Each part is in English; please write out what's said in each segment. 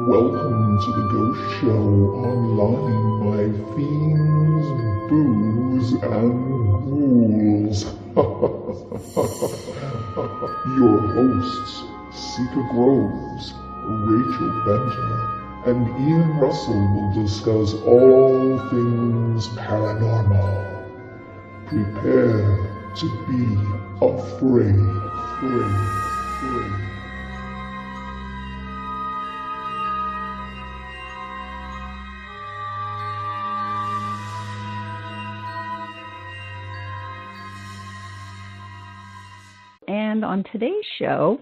Welcome to the Ghost Show online, my fiends, booze, and ghouls. Your hosts, Seika Groves, Rachel Benter, and Ian Russell will discuss all things paranormal. Prepare to be afraid. And on today's show,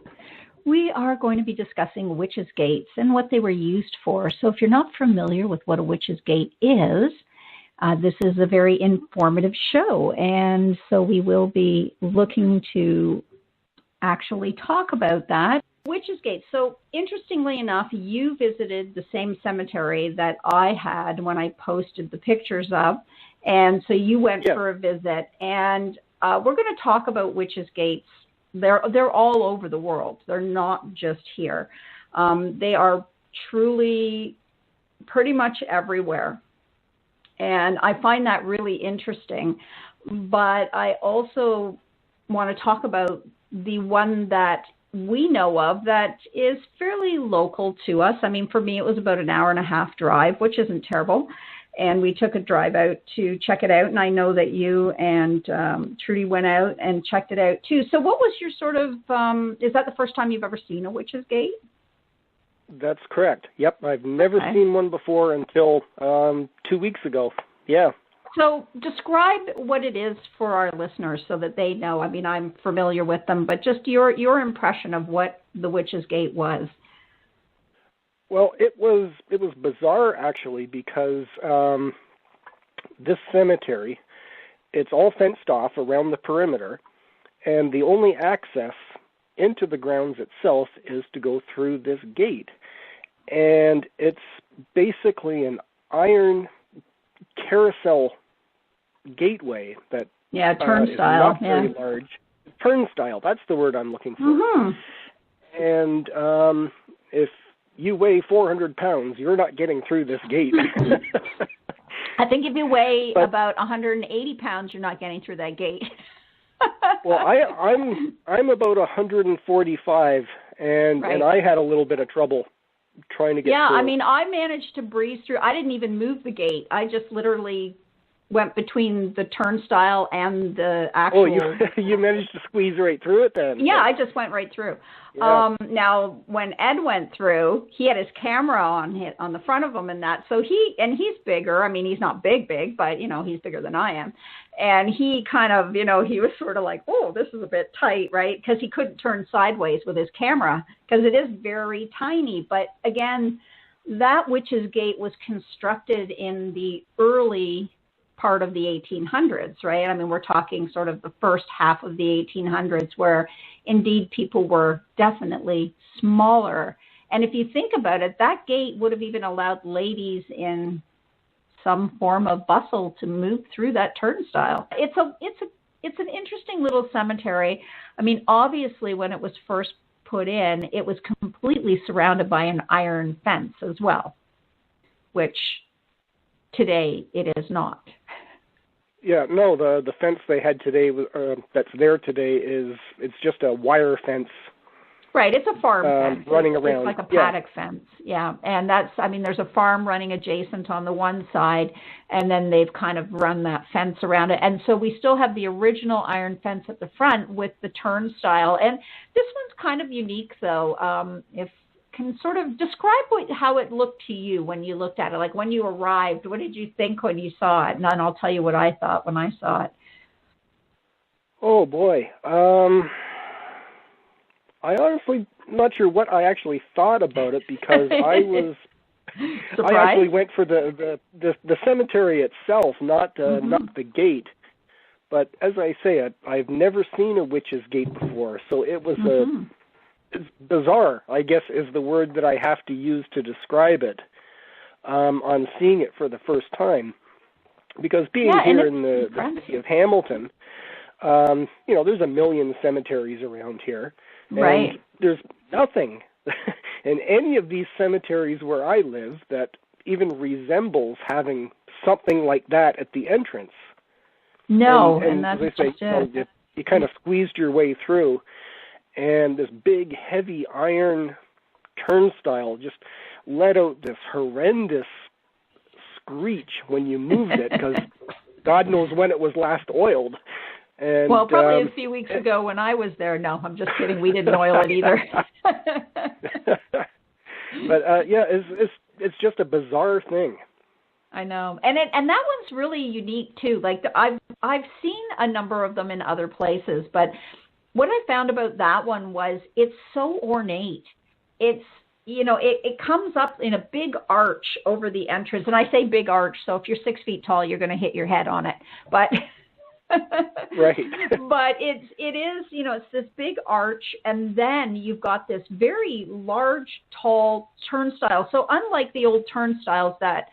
we are going to be discussing witches' gates and what they were used for. So if you're not familiar with what a witch's gate is, this is a very informative show. And so we will be looking to actually talk about that. Witch's gate. So interestingly enough, you visited the same cemetery that I had when I posted the pictures of. And so you went for a visit. And we're going to talk about witches' gates. They're all over the world. They're not just here. They are truly pretty much everywhere. And I find that really interesting. But I also want to talk about the one that we know of that is fairly local to us. I mean, for me, it was about an hour and a half drive, which isn't terrible. And we took a drive out to check it out. And I know that you and Trudy went out and checked it out too. So what was your sort of, is that the first time you've ever seen a witch's gate? That's correct. Yep. I've never seen one before until 2 weeks ago. Yeah. So describe what it is for our listeners so that they know. I mean, I'm familiar with them, but just your impression of what the witch's gate was. Well, it was bizarre actually because this cemetery, it's all fenced off around the perimeter, and the only access into the grounds itself is to go through this gate. And it's basically an iron carousel gateway that turnstile, is not very large. Turnstile, that's the word I'm looking for. Mm-hmm. And if you weigh 400 pounds, you're not getting through this gate. I think if you weigh about 180 pounds, you're not getting through that gate. Well, I'm about 145, and I had a little bit of trouble trying to get through. Yeah, I mean, I managed to breeze through. I didn't even move the gate. I just literally went between the turnstile and the actual... Oh, you managed to squeeze right through it then? Yeah, I just went right through. Yeah. Now, when Ed went through, he had his camera on the front of him and that. So he's bigger. I mean, he's not big, but, he's bigger than I am. And he kind of, he was sort of like, oh, this is a bit tight, right? Because he couldn't turn sideways with his camera because it is very tiny. But again, that witch's gate was constructed in the early part of the 1800s, right? I mean, we're talking sort of the first half of the 1800s where indeed people were definitely smaller. And if you think about it, that gate would have even allowed ladies in some form of bustle to move through that turnstile. It's an interesting little cemetery. I mean, obviously when it was first put in, it was completely surrounded by an iron fence as well, which today it is not. Yeah, no, the fence they had today, that's there today, it's just a wire fence. Right, it's a farm fence. Running around. It's like a paddock fence, yeah. And there's a farm running adjacent on the one side, and then they've kind of run that fence around it. And so we still have the original iron fence at the front with the turnstile. And this one's kind of unique, though. If can sort of describe how it looked to you when you looked at it, like when you arrived, what did you think when you saw it? And then I'll tell you what I thought when I saw it. Oh boy. I honestly not sure what I actually thought about it because I actually went for the cemetery itself, not the gate. But as I say, I've never seen a witch's gate before, so it was it's bizarre, I guess, is the word that I have to use to describe it on seeing it for the first time. Because being here in the city of Hamilton, there's a million cemeteries around here. And there's nothing in any of these cemeteries where I live that even resembles having something like that at the entrance. No, and that's as I say, just it. You kind of squeezed your way through, and this big, heavy iron turnstile just let out this horrendous screech when you moved it, because God knows when it was last oiled. And, well, probably a few weeks ago when I was there. No, I'm just kidding. We didn't oil it either. But it's just a bizarre thing. I know, and that one's really unique too. Like I've seen a number of them in other places, but what I found about that one was it's so ornate. It's it comes up in a big arch over the entrance, and I say big arch, so if you're 6 feet tall, you're going to hit your head on it, but. Right. But it is, it's this big arch, and then you've got this very large, tall turnstile. So unlike the old turnstiles that,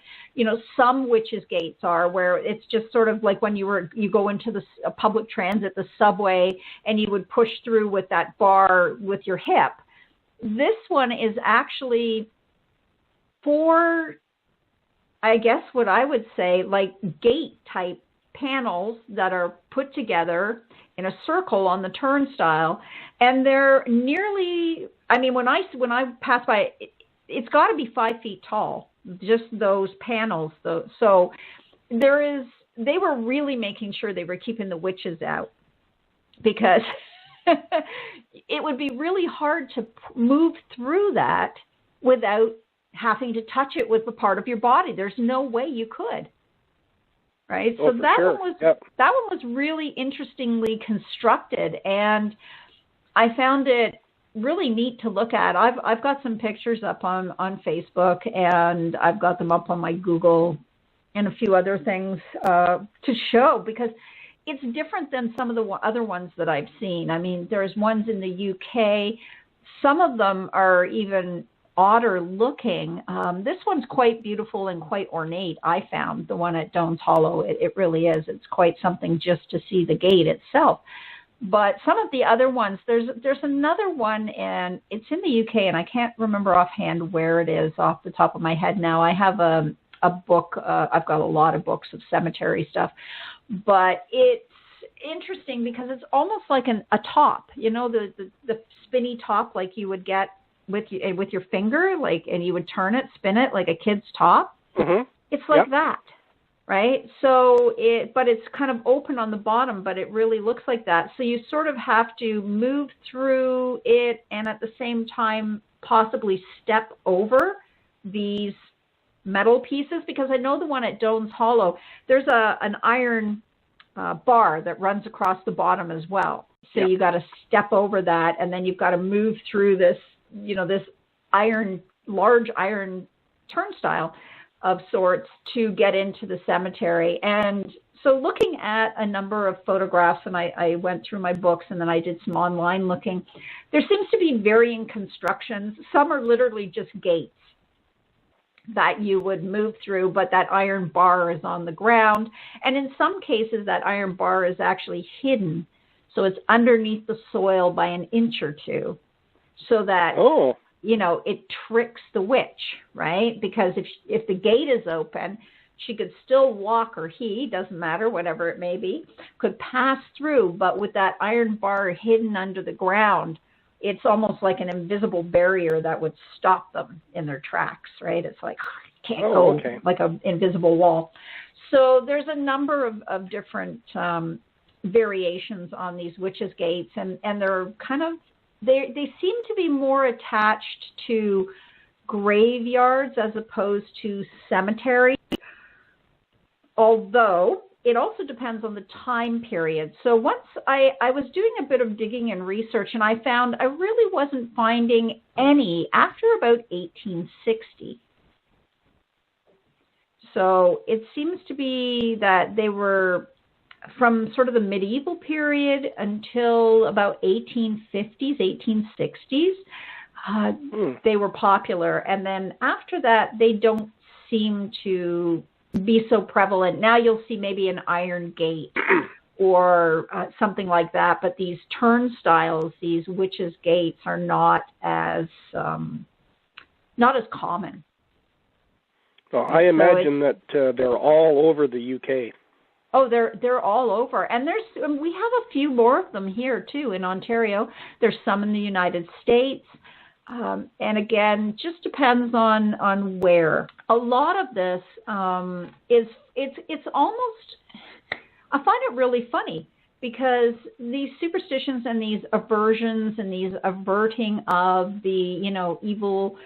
some witches' gates are, where it's just sort of like when you go into the public transit, the subway, and you would push through with that bar with your hip. This one is actually for, I guess what I would say, like gate type panels that are put together in a circle on the turnstile, and they're nearly, when I pass by, it's got to be 5 feet tall, just those panels. So they were really making sure they were keeping the witches out, because it would be really hard to move through that without having to touch it with a part of your body. There's no way you could. Right, so that one was really interestingly constructed, and I found it really neat to look at. I've got some pictures up on Facebook, and I've got them up on my Google and a few other things to show, because it's different than some of the other ones that I've seen. I mean, there's ones in the UK. Some of them are even odder looking. This one's quite beautiful and quite ornate, I found, the one at Doan's Hollow. It really is. It's quite something just to see the gate itself. But some of the other ones, there's another one, and it's in the UK, and I can't remember offhand where it is off the top of my head now. I have a book. I've got a lot of books of cemetery stuff. But it's interesting because it's almost like a top, the spinny top like you would get with your finger, and you would turn it, spin it like a kid's top. Mm-hmm. It's like that, right? So but it's kind of open on the bottom, but it really looks like that. So you sort of have to move through it, and at the same time possibly step over these metal pieces, because I know the one at Doan's Hollow, there's an iron bar that runs across the bottom as well. So you got to step over that, and then you've got to move through this, this large iron turnstile of sorts to get into the cemetery. And so looking at a number of photographs, and I went through my books, and then I did some online looking, there seems to be varying constructions. Some are literally just gates that you would move through, but that iron bar is on the ground. And in some cases, that iron bar is actually hidden. So it's underneath the soil by an inch or two, so that, it tricks the witch, right? Because if the gate is open, she could still walk, or he, doesn't matter, whatever it may be, could pass through. But with that iron bar hidden under the ground, it's almost like an invisible barrier that would stop them in their tracks, right? It's like, you can't go, like an invisible wall. So there's a number of different variations on these witches' gates, and they're kind of, they seem to be more attached to graveyards as opposed to cemeteries, although it also depends on the time period. So once I was doing a bit of digging and research, and I found I really wasn't finding any after about 1860. So it seems to be that they were from sort of the medieval period until about 1850s, 1860s. They were popular. And then after that, they don't seem to be so prevalent. Now you'll see maybe an iron gate or something like that. But these turnstiles, these witches' gates, are not as common. Well, I imagine that they're all over the UK. Oh, they're all over, and we have a few more of them here too in Ontario. There's some in the United States, and again, just depends on where. A lot of this it's almost, I find it really funny because these superstitions and these aversions and these averting of the evil.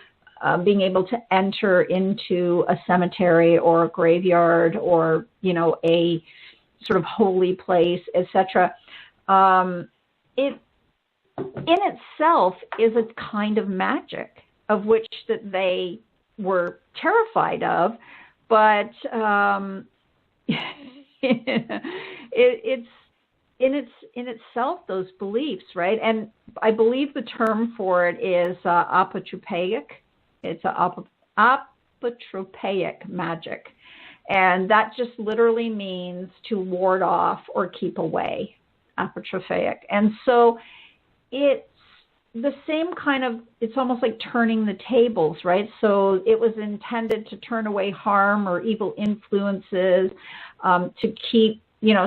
Being able to enter into a cemetery or a graveyard or, a sort of holy place, etc. It in itself is a kind of magic of which that they were terrified of, but it's in itself those beliefs, right? And I believe the term for it is apotropaic. It's apotropaic magic. And that just literally means to ward off or keep away, apotropaic. And so it's the same kind of, it's almost like turning the tables, right? So it was intended to turn away harm or evil influences, to keep,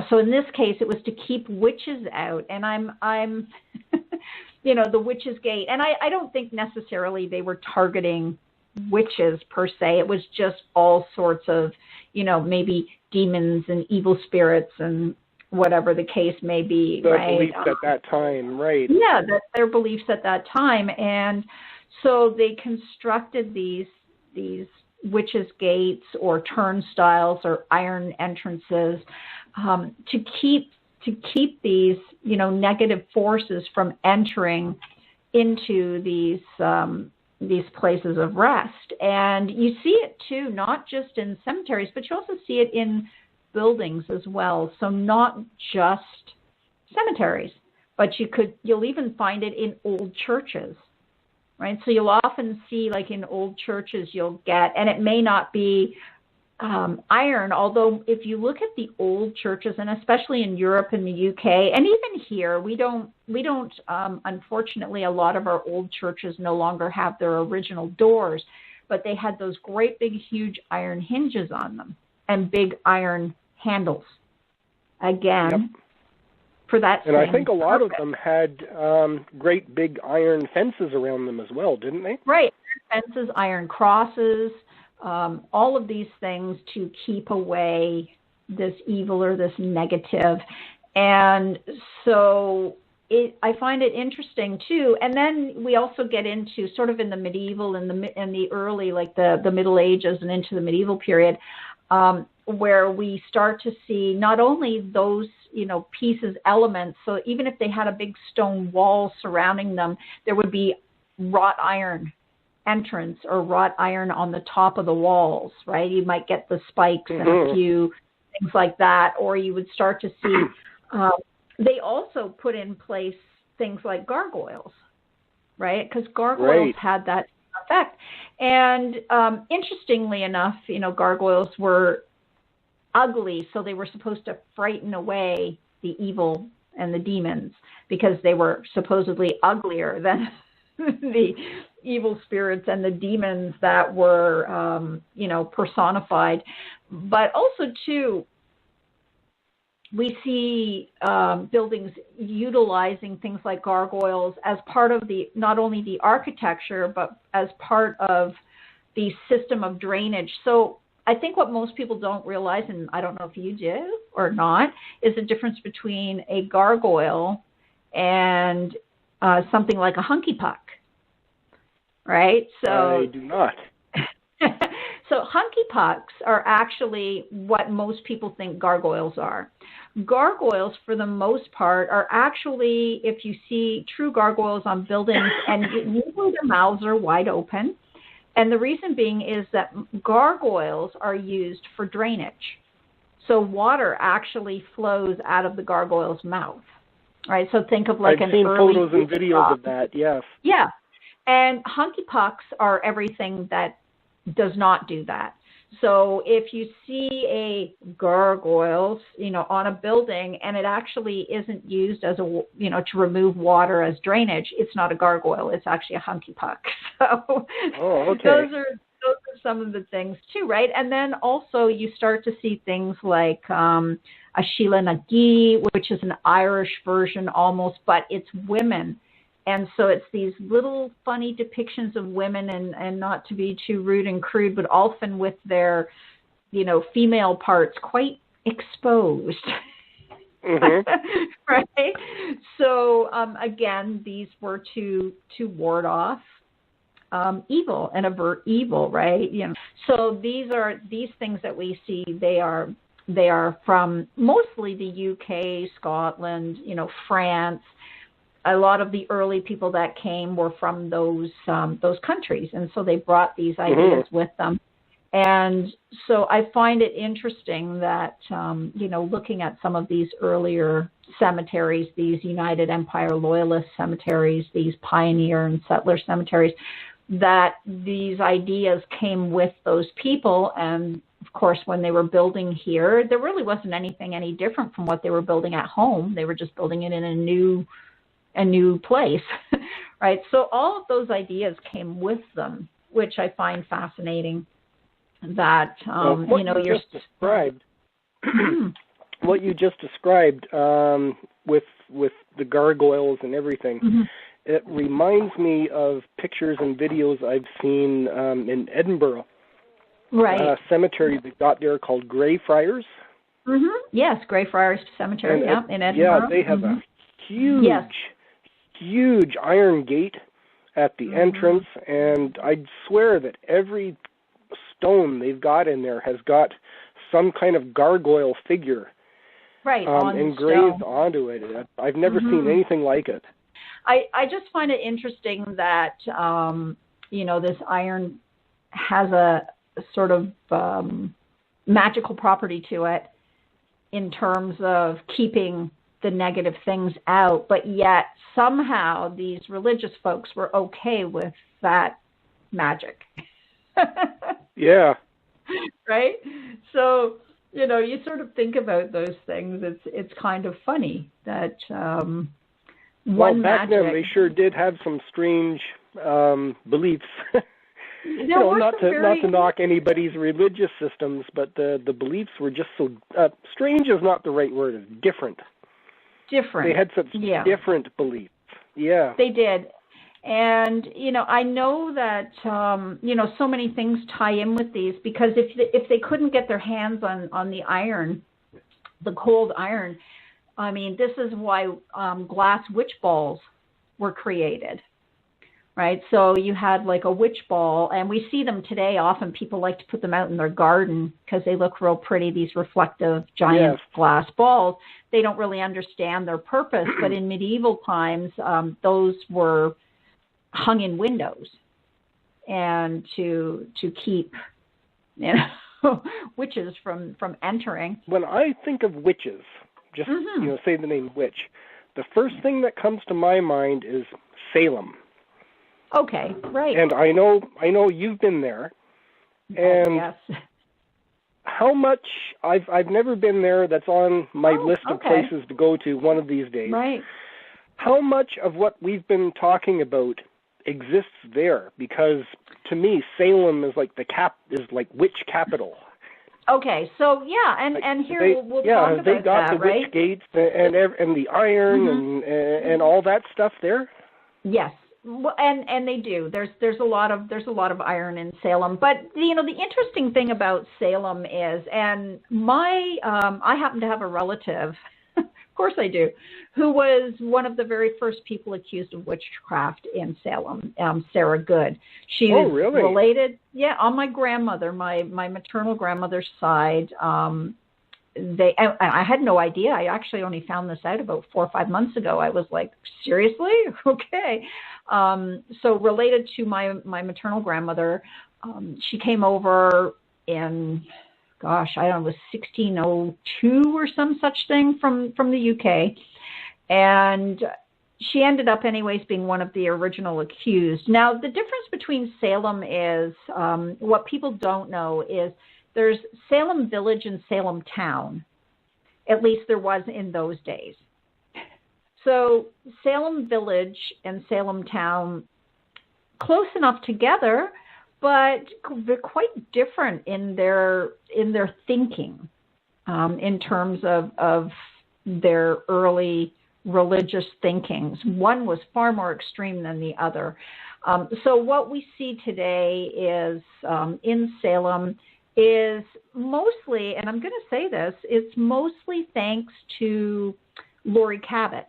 so in this case, it was to keep witches out. And I'm the witch's gate. And I don't think necessarily they were targeting witches per se. It was just all sorts of, maybe demons and evil spirits and whatever the case may be. Their right? beliefs at that time, right. Yeah, their beliefs at that time. And so they constructed these witches' gates or turnstiles or iron entrances to keep these, negative forces from entering into these places of rest. And you see it too, not just in cemeteries, but you also see it in buildings as well. So not just cemeteries, but you'll even find it in old churches, right? So you'll often see, like in old churches, you'll get, and it may not be iron, although if you look at the old churches, and especially in Europe and the UK, and even here, we don't unfortunately, a lot of our old churches no longer have their original doors, but they had those great big huge iron hinges on them and big iron handles. Again, yep. For that and I think a lot of them had great big iron fences around them as well, didn't they? Right, fences, iron crosses, all of these things to keep away this evil or this negative. And so I find it interesting too. And then we also get into sort of in the medieval and the early, like the Middle Ages and into the medieval period, where we start to see not only those, pieces, elements. So even if they had a big stone wall surrounding them, there would be wrought iron entrance or wrought iron on the top of the walls, right? You might get the spikes and a few things like that, or you would start to see, they also put in place things like gargoyles, right? Because gargoyles had that effect. And interestingly enough, gargoyles were ugly, so they were supposed to frighten away the evil and the demons because they were supposedly uglier than the evil spirits and the demons that were, personified. But also, too, we see buildings utilizing things like gargoyles as part of not only the architecture, but as part of the system of drainage. So I think what most people don't realize, and I don't know if you do or not, is the difference between a gargoyle and something like a hunky puck. Right? So I do not. So hunky pucks are actually what most people think gargoyles are. Gargoyles, for the most part, are actually, if you see true gargoyles on buildings, and usually their mouths are wide open. And the reason being is that gargoyles are used for drainage. So water actually flows out of the gargoyle's mouth. Right? So think of like I've seen photos and videos of that, yes. Yeah. And hunky pucks are everything that does not do that. So if you see a gargoyle, on a building and it actually isn't used as to remove water as drainage, it's not a gargoyle. It's actually a hunky puck. So those are some of the things too, right? And then also you start to see things like a Sheila Nagi, which is an Irish version almost, but it's women. And so it's these little funny depictions of women, and not to be too rude and crude, but often with their, female parts quite exposed. Mm-hmm. Right? So, again, these were to ward off evil and avert evil, right? So these things that we see, they are from mostly the UK, Scotland, France. A lot of the early people that came were from those countries, and so they brought these ideas with them. And so I find it interesting that looking at some of these earlier cemeteries, these United Empire Loyalist cemeteries, these pioneer and settler cemeteries, that these ideas came with those people. And of course, when they were building here, there really wasn't anything any different from what they were building at home. They were just building it in a new place, right? So all of those ideas came with them, which I find fascinating. That what you just described with the gargoyles and everything, it reminds me of pictures and videos I've seen in Edinburgh, right? A cemetery they got there called Greyfriars. Yes, Greyfriars Cemetery, in Edinburgh. Yeah, they have a huge iron gate at the entrance, and I'd swear that every stone they've got in there has got some kind of gargoyle figure engraved onto it. I've never seen anything like it. I just find it interesting that this iron has a sort of magical property to it in terms of keeping the negative things out, but yet somehow these religious folks were okay with that magic. Yeah. Right? So, you sort of think about those things. It's kind of funny that back then they sure did have some strange beliefs. Not to knock anybody's religious systems, but the beliefs were just so strange is not the right word. It's different. Different. They had such different beliefs. Yeah. They did. And, I know that, so many things tie in with these, because if they couldn't get their hands on the iron, the cold iron, I mean, this is why glass witch balls were created, right? So you had like a witch ball, and we see them today. Often people like to put them out in their garden because they look real pretty, these reflective giant glass balls. They don't really understand their purpose, but in medieval times, those were hung in windows and to keep witches from entering. When I think of witches, just say the name witch, the first thing that comes to my mind is Salem. Okay, right. And I know you've been there. And yes. How much I've never been there. That's on my list of places to go to one of these days. Right. How much of what we've been talking about exists there? Because to me, Salem is like witch capital. Okay, so and here we'll talk about they got that, the witch gates and the iron and all that stuff there. Yes, and they do. There's a lot of iron in Salem, but the interesting thing about Salem is, and I happen to have a relative. Of course I do, who was one of the very first people accused of witchcraft in Salem, Sarah Good. She was related, on my grandmother, my maternal grandmother's side. I had no idea. I actually only found this out about 4 or 5 months ago. I was like, seriously? Okay. So related to my maternal grandmother, she came over in... I don't know, it was 1602 or some such thing from the UK. And she ended up anyways being one of the original accused. Now, the difference between Salem is, what people don't know is There's Salem Village and Salem Town. At least there was in those days. So Salem Village and Salem Town, close enough together, but they're quite different in their thinking, in terms of their early religious thinkings. One was far more extreme than the other. So what we see today is in Salem is mostly, and I'm going to say this, it's mostly thanks to Laurie Cabot.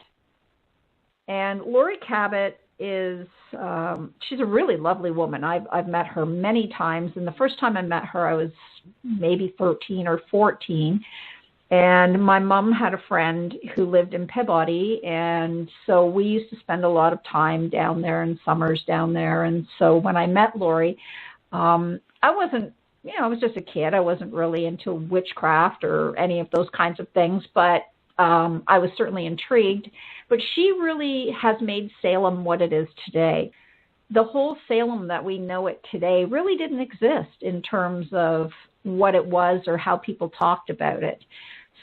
And Laurie Cabot is, she's a really lovely woman. I've met her many times, and the first time I met her, I was maybe 13 or 14. And my mom had a friend who lived in Peabody, and so we used to spend a lot of time down there and summers down there. And so when I met Laurie, I wasn't, I was just a kid. I wasn't really into witchcraft or any of those kinds of things, but I was certainly intrigued. But she really has made Salem what it is today. The whole Salem that we know it today really didn't exist in terms of what it was or how people talked about it.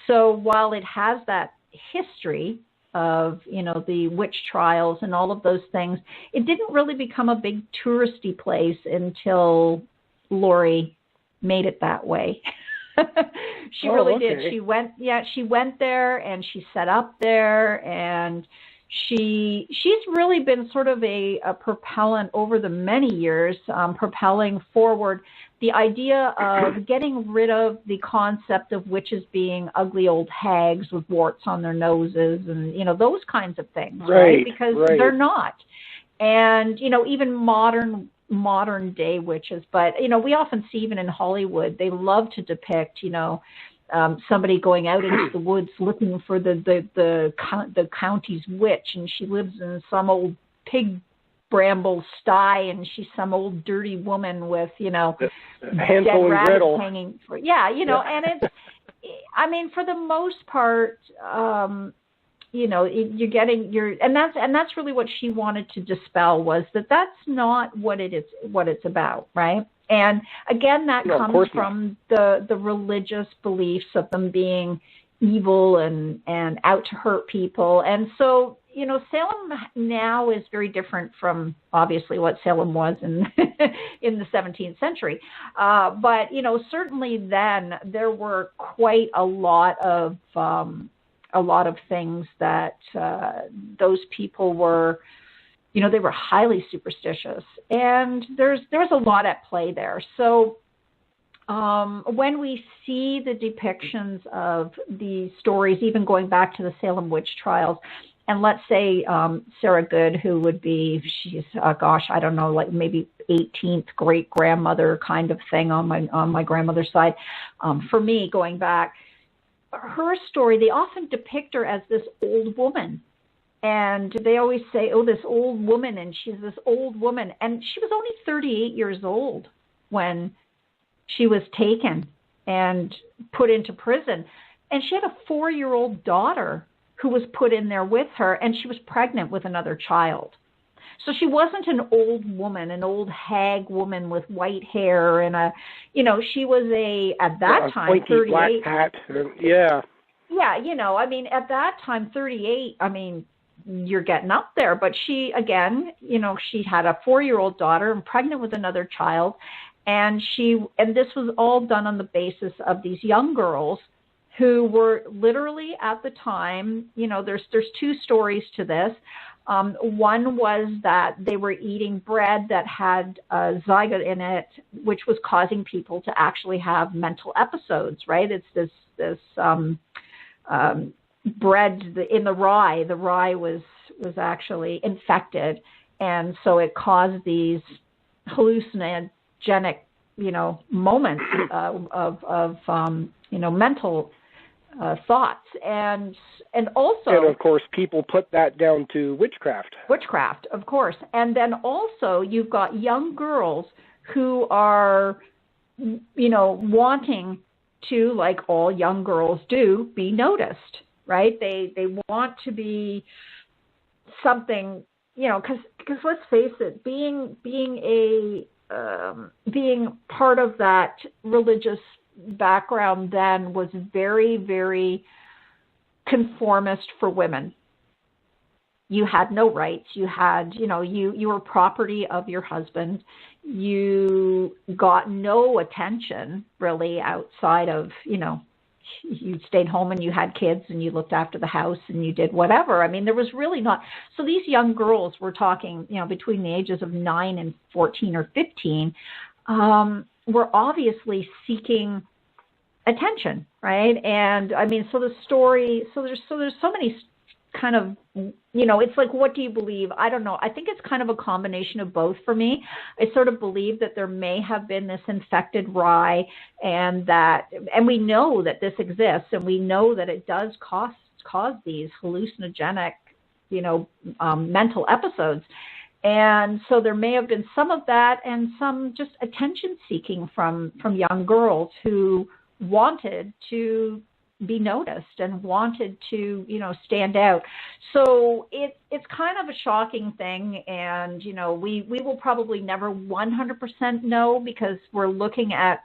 So while it has that history of, the witch trials and all of those things, it didn't really become a big touristy place until Laurie made it that way. She really did. She went there and she set up there, and she's really been sort of a propellant over the many years, propelling forward the idea of getting rid of the concept of witches being ugly old hags with warts on their noses and, those kinds of things, right? Because they're not. And, even modern day witches, but we often see even in Hollywood, they love to depict somebody going out into the woods looking for the county's witch, and she lives in some old pig bramble sty, and she's some old dirty woman with dead rabbits hanging for and it's for the most part you're getting and that's really what she wanted to dispel, was that that's not what it's about, right? And again, that comes from the religious beliefs of them being evil and out to hurt people. And so, Salem now is very different from obviously what Salem was in in the 17th century. But certainly then there were quite a lot of things that those people were, they were highly superstitious, and there's a lot at play there. So when we see the depictions of the stories, even going back to the Salem witch trials, and let's say Sarah Good, who would be, she's, I don't know, like maybe 18th great grandmother kind of thing on my grandmother's side. For me, going back, her story, they often depict her as this old woman. And they always say, oh, this old woman, and she's this old woman. And she was only 38 years old when she was taken and put into prison. And she had a 4-year-old daughter who was put in there with her, and she was pregnant with another child. So she wasn't an old woman, an old hag woman with white hair and she was at that time, 38. Black hat. Yeah. Yeah, at that time, 38, you're getting up there. But she, again, she had a 4-year-old daughter and pregnant with another child. And this was all done on the basis of these young girls who were literally at the time, there's 2 stories to this. One was that they were eating bread that had zygote in it, which was causing people to actually have mental episodes, right? It's this bread in the rye. The rye was actually infected, and so it caused these hallucinogenic, moments of mental thoughts, and also, and of course, people put that down to witchcraft. Witchcraft, of course, and then also you've got young girls who are, wanting to, like all young girls do, be noticed, right? They want to be something, because let's face it, being part of that religious background then was very, very conformist for women. You had no rights. You had, you were property of your husband. You got no attention really outside of, you stayed home and you had kids and you looked after the house and you did whatever. I mean, there was really not. So these young girls, we're talking, between the ages of 9 and 14 or 15, were obviously seeking attention, right? And I mean, so the story, so there's so many kind of, it's like, what do you believe? I don't know. I think it's kind of a combination of both for me. I sort of believe that there may have been this infected rye, and we know that this exists, and we know that it does cause these hallucinogenic, mental episodes. And so there may have been some of that, and some just attention seeking from young girls who wanted to be noticed and wanted to, stand out. So it's kind of a shocking thing, and we will probably never 100% know, because we're looking at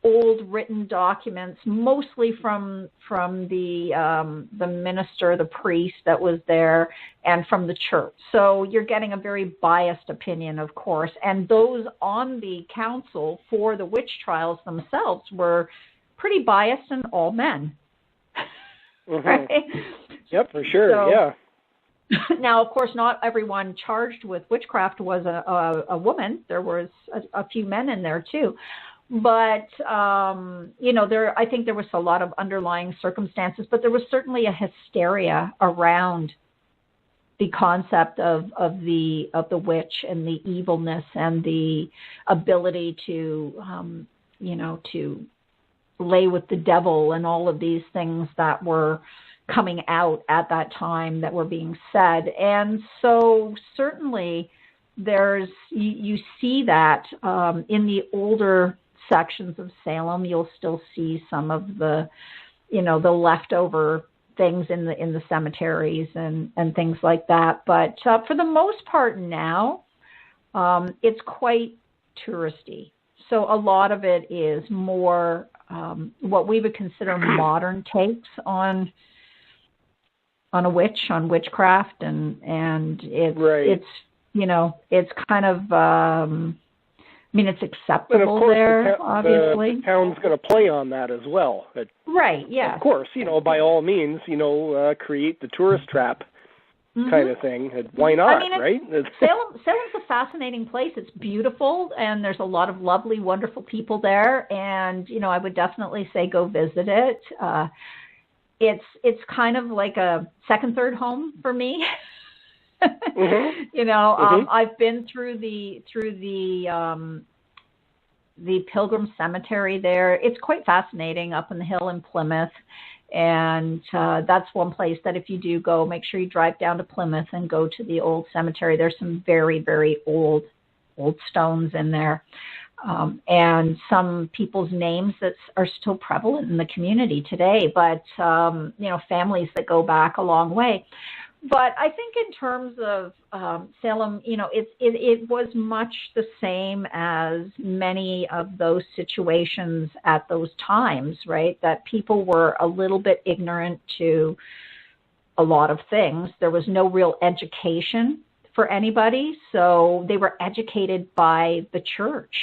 old written documents, mostly from the minister, the priest that was there, and from the church. So you're getting a very biased opinion, of course, and those on the council for the witch trials themselves were pretty biased, and all men. Mm-hmm. Right? Yep, for sure. Yeah. Now, of course, not everyone charged with witchcraft was a woman. There was a few men in there too, but I think there was a lot of underlying circumstances. But there was certainly a hysteria around the concept of the witch and the evilness and the ability to to lay with the devil and all of these things that were coming out at that time that were being said. And so certainly you see that in the older sections of Salem. You'll still see some of the the leftover things in the cemeteries and things like that. But for the most part now, it's quite touristy. So a lot of it is more what we would consider modern takes on a witch, on witchcraft, and it's right. it's kind of it's acceptable there, obviously. The town's going to play on that as well. Right, yeah. Of course, by all means, create the tourist trap kind of thing. Why not, right? Salem's a fascinating place. It's beautiful, and there's a lot of lovely, wonderful people there, and, I would definitely say go visit it. It's kind of like a second, third home for me. Mm-hmm. I've been through the Pilgrim Cemetery there. It's quite fascinating up in the hill in Plymouth. And that's one place that if you do go, make sure you drive down to Plymouth and go to the old cemetery. There's some very, very old stones in there. And some people's names that are still prevalent in the community today, but, families that go back a long way. But I think in terms of Salem, it was much the same as many of those situations at those times, right? That people were a little bit ignorant to a lot of things. There was no real education for anybody, so they were educated by the church.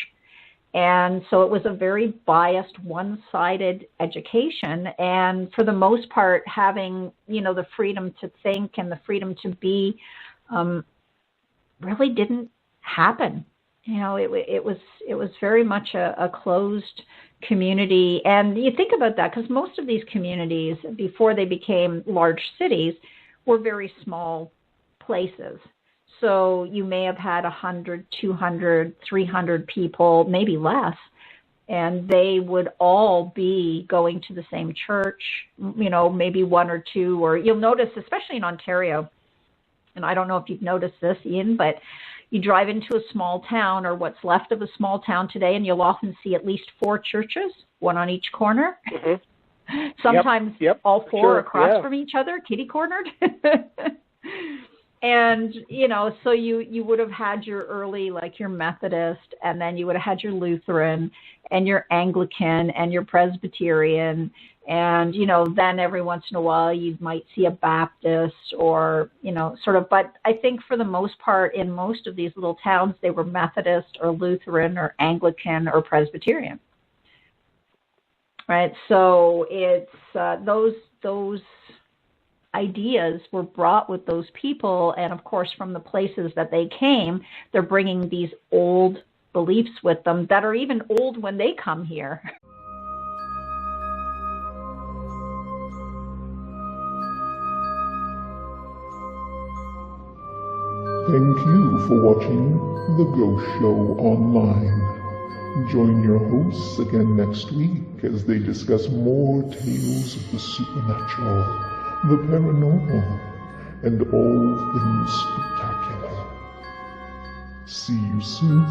And so it was a very biased, one-sided education. And for the most part, having, the freedom to think and the freedom to be really didn't happen. It was very much a closed community. And you think about that, because most of these communities, before they became large cities, were very small places. So you may have had 100, 200, 300 people, maybe less, and they would all be going to the same church, maybe one or two, or you'll notice, especially in Ontario, and I don't know if you've noticed this, Ian, but you drive into a small town or what's left of a small town today, and you'll often see at least 4 churches, one on each corner. Mm-hmm. Sometimes all 4 across from each other, kitty-cornered. And, so you would have had your early, like your Methodist, and then you would have had your Lutheran and your Anglican and your Presbyterian. And, then every once in a while you might see a Baptist or, sort of. But I think for the most part, in most of these little towns, they were Methodist or Lutheran or Anglican or Presbyterian. Right. So it's those ideas were brought with those people, and of course from the places that they came, they're bringing these old beliefs with them that are even old when they come here. Thank you for watching The Ghost Show Online. Join your hosts again next week as they discuss more tales of the supernatural, the paranormal, and all things spectacular. See you soon.